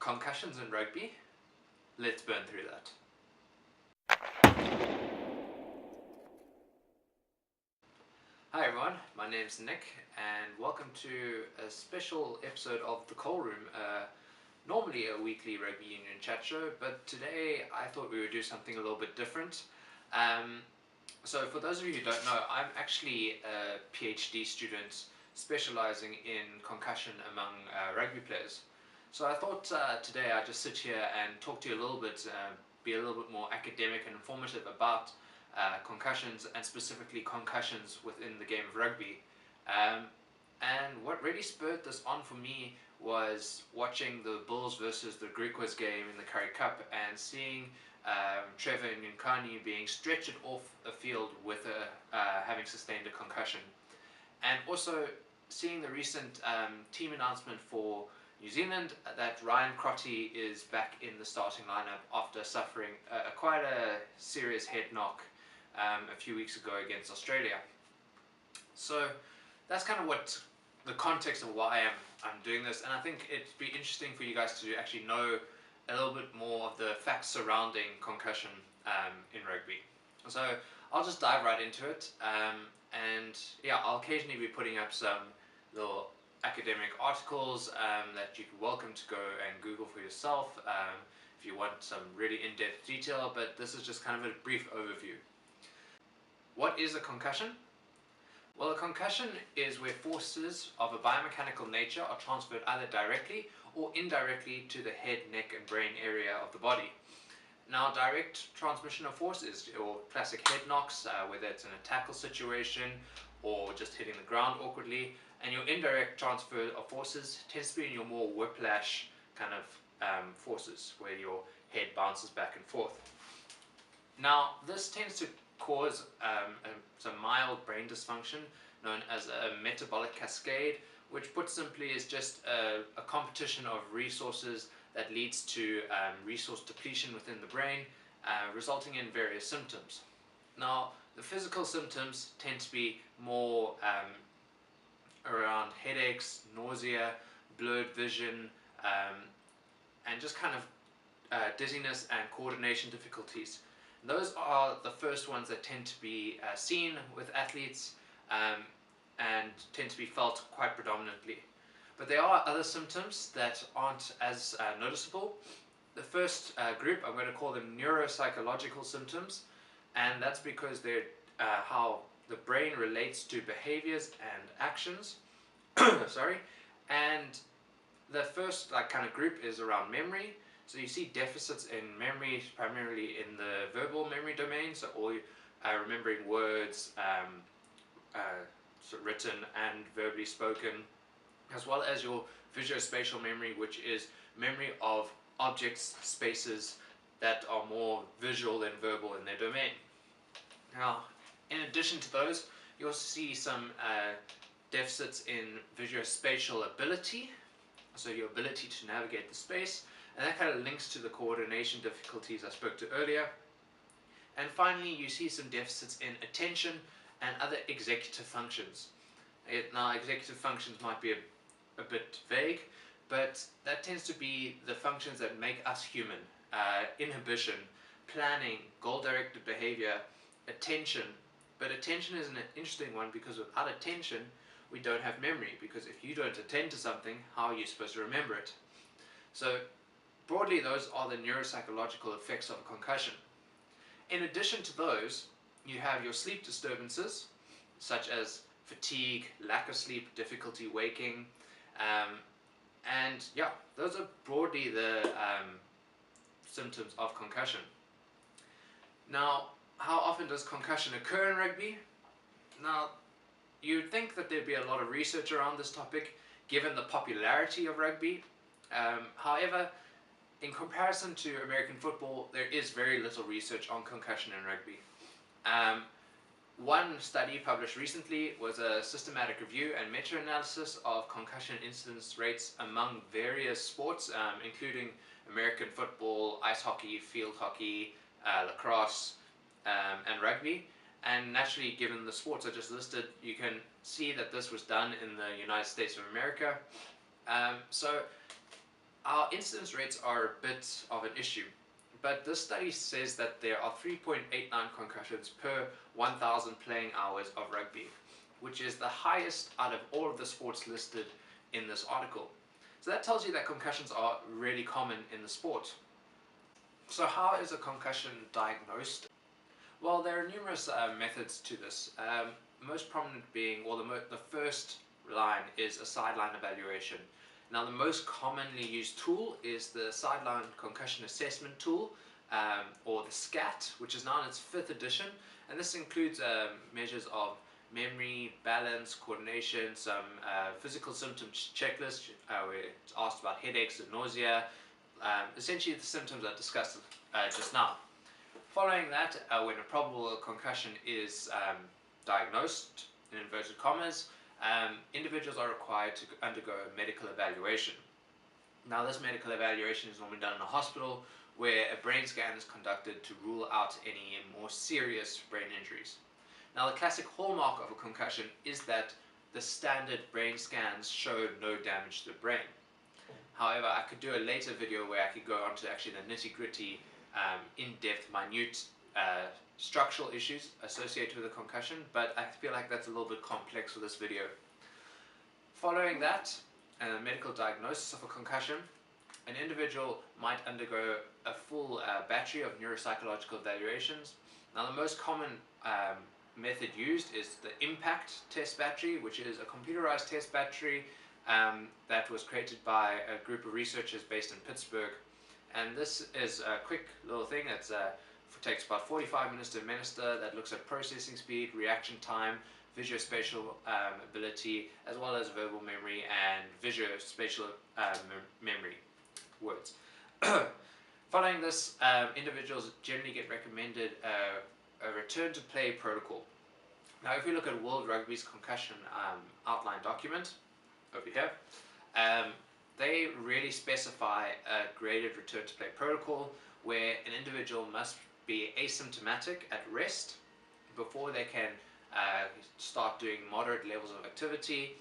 Concussions in rugby? Let's burn through that. Hi everyone, my name's Nick and welcome to a special episode of The Coal Room, normally a weekly rugby union chat show, but today I thought we would do something a little bit different. So for those of you who don't know, I'm actually a PhD student specializing in concussion among rugby players. So I thought today I'd just sit here and talk to you a little bit, be a little bit more academic and informative about concussions, and specifically concussions within the game of rugby. And what really spurred this on for me was watching the Bulls versus the Griquas game in the Currie Cup and seeing Trevor Nunkani being stretchered off the field with having sustained a concussion. And also seeing the recent team announcement for New Zealand that Ryan Crotty is back in the starting lineup after suffering quite a serious head knock a few weeks ago against Australia. So that's kind of what the context of why I'm doing this, and I think it'd be interesting for you guys to actually know a little bit more of the facts surrounding concussion in rugby. So I'll just dive right into it, and yeah, I'll occasionally be putting up some little academic articles that you're welcome to go and Google for yourself if you want some really in-depth detail, but this is just kind of a brief overview. What is a concussion? Well, a concussion is where forces of a biomechanical nature are transferred either directly or indirectly to the head, neck and brain area of the body. Now, direct transmission of force is your classic head knocks, whether it's in a tackle situation or just hitting the ground awkwardly, and your indirect transfer of forces tends to be in your more whiplash kind of forces, where your head bounces back and forth. Now, this tends to cause some mild brain dysfunction known as a metabolic cascade, which put simply is just a competition of resources that leads to resource depletion within the brain, resulting in various symptoms. Now, the physical symptoms tend to be more around headaches, nausea, blurred vision, and just kind of dizziness and coordination difficulties. Those are the first ones that tend to be seen with athletes and tend to be felt quite predominantly. But there are other symptoms that aren't as noticeable. The first group, I'm going to call them neuropsychological symptoms, and that's because they're how the brain relates to behaviors and actions. Sorry. And the first kind of group is around memory. So you see deficits in memory, primarily in the verbal memory domain, so all remembering words, so written and verbally spoken, as well as your visuospatial memory, which is memory of objects, spaces that are more visual than verbal in their domain. Now, in addition to those, you'll see some deficits in visuospatial ability, so your ability to navigate the space, and that kind of links to the coordination difficulties I spoke to earlier. And finally, you see some deficits in attention and other executive functions. Now, executive functions might be a bit vague, but that tends to be the functions that make us human. Inhibition, planning, goal-directed behavior, attention. But attention is an interesting one because without attention, we don't have memory, because if you don't attend to something, how are you supposed to remember it? So broadly, those are the neuropsychological effects of a concussion. In addition to those, you have your sleep disturbances, such as fatigue, lack of sleep, difficulty waking, and yeah, those are broadly the symptoms of concussion. Now, how often does concussion occur in rugby? Now, you'd think that there'd be a lot of research around this topic, given the popularity of rugby. However, in comparison to American football, there is very little research on concussion in rugby. One study published recently was a systematic review and meta-analysis of concussion incidence rates among various sports, including American football, ice hockey, field hockey, lacrosse, and rugby. And naturally, given the sports I just listed, you can see that this was done in the United States of America. So Our incidence rates are a bit of an issue, but this study says that there are 3.89 concussions per 1,000 playing hours of rugby, which is the highest out of all of the sports listed in this article. So that tells you that concussions are really common in the sport. So how is a concussion diagnosed? Well, there are numerous methods to this. Most prominent being, or the first line is a sideline evaluation. Now, the most commonly used tool is the Sideline Concussion Assessment Tool, or the SCAT, which is now in its 5th edition, and this includes measures of memory, balance, coordination, some physical symptoms checklist, where it's asked about headaches and nausea, essentially the symptoms I discussed just now. Following that, when a probable concussion is diagnosed, in inverted commas, individuals are required to undergo a medical evaluation. Now, this medical evaluation is normally done in a hospital where a brain scan is conducted to rule out any more serious brain injuries. Now, the classic hallmark of a concussion is that the standard brain scans show no damage to the brain. However, I could do a later video where I could go on to actually the nitty-gritty, in-depth, minute structural issues associated with a concussion, but I feel like that's a little bit complex for this video. Following that, a medical diagnosis of a concussion, an individual might undergo a full battery of neuropsychological evaluations. Now, the most common method used is the impact test battery, which is a computerized test battery that was created by a group of researchers based in Pittsburgh. And this is a quick little thing that takes about 45 minutes to administer, that looks at processing speed, reaction time, visuospatial ability, as well as verbal memory and visuospatial memory words. Following this, individuals generally get recommended a return to play protocol. Now, if we look at World Rugby's concussion outline document over here, they really specify a graded return to play protocol where an individual must be asymptomatic at rest before they can start doing moderate levels of activity,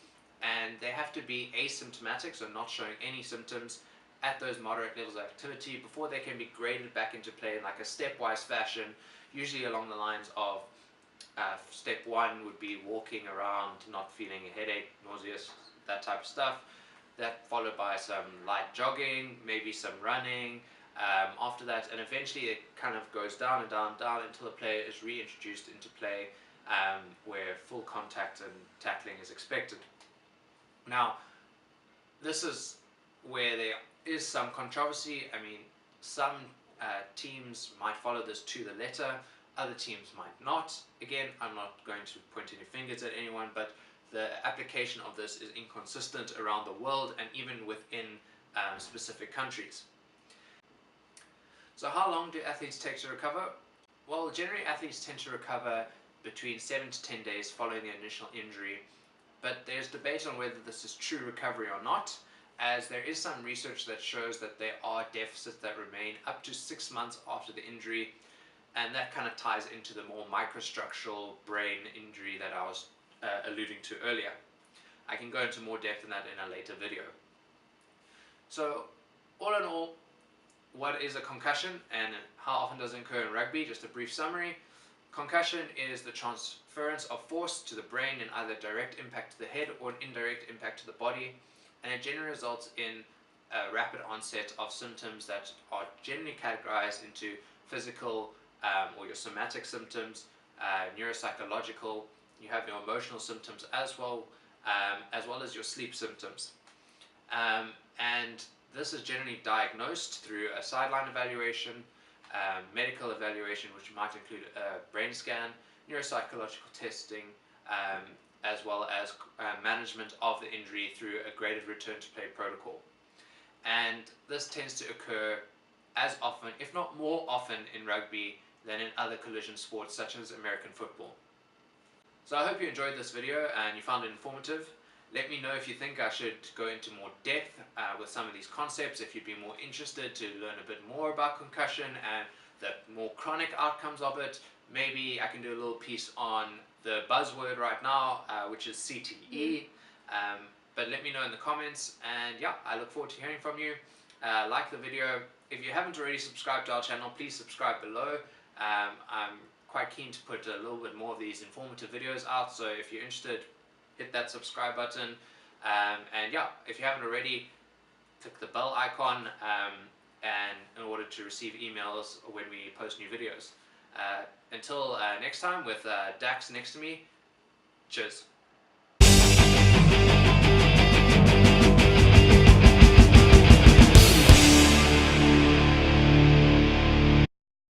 and they have to be asymptomatic, so not showing any symptoms at those moderate levels of activity before they can be graded back into play in like a stepwise fashion, usually along the lines of step 1 would be walking around, not feeling a headache, nauseous, that type of stuff. That followed by some light jogging, maybe some running. After that, and eventually it kind of goes down and down and down until the player is reintroduced into play, where full contact and tackling is expected. Now, this is where there is some controversy. I mean, some teams might follow this to the letter, other teams might not. Again, I'm not going to point any fingers at anyone, but the application of this is inconsistent around the world and even within specific countries. So how long do athletes take to recover? Well, generally athletes tend to recover between 7 to 10 days following the initial injury, but there's debate on whether this is true recovery or not, as there is some research that shows that there are deficits that remain up to 6 months after the injury, and that kind of ties into the more microstructural brain injury that I was alluding to earlier. I can go into more depth in that in a later video. So, all in all, what is a concussion and how often does it occur in rugby? Just a brief summary. Concussion is the transference of force to the brain in either direct impact to the head or an indirect impact to the body, and it generally results in a rapid onset of symptoms that are generally categorized into physical or your somatic symptoms, neuropsychological, you have your emotional symptoms as well as your sleep symptoms. And this is generally diagnosed through a sideline evaluation, medical evaluation, which might include a brain scan, neuropsychological testing, as well as management of the injury through a graded return to play protocol. And this tends to occur as often, if not more often, in rugby than in other collision sports such as American football. So I hope you enjoyed this video and you found it informative. Let me know if you think I should go into more depth with some of these concepts, if you'd be more interested to learn a bit more about concussion and the more chronic outcomes of it. Maybe I can do a little piece on the buzzword right now, which is CTE. But let me know in the comments, and yeah, I look forward to hearing from you. like the video. If you haven't already subscribed to our channel, please subscribe below. I'm quite keen to put a little bit more of these informative videos out, so if you're interested, hit that subscribe button. And yeah, if you haven't already, click the bell icon and in order to receive emails when we post new videos. Until next time, with Dax next to me, cheers.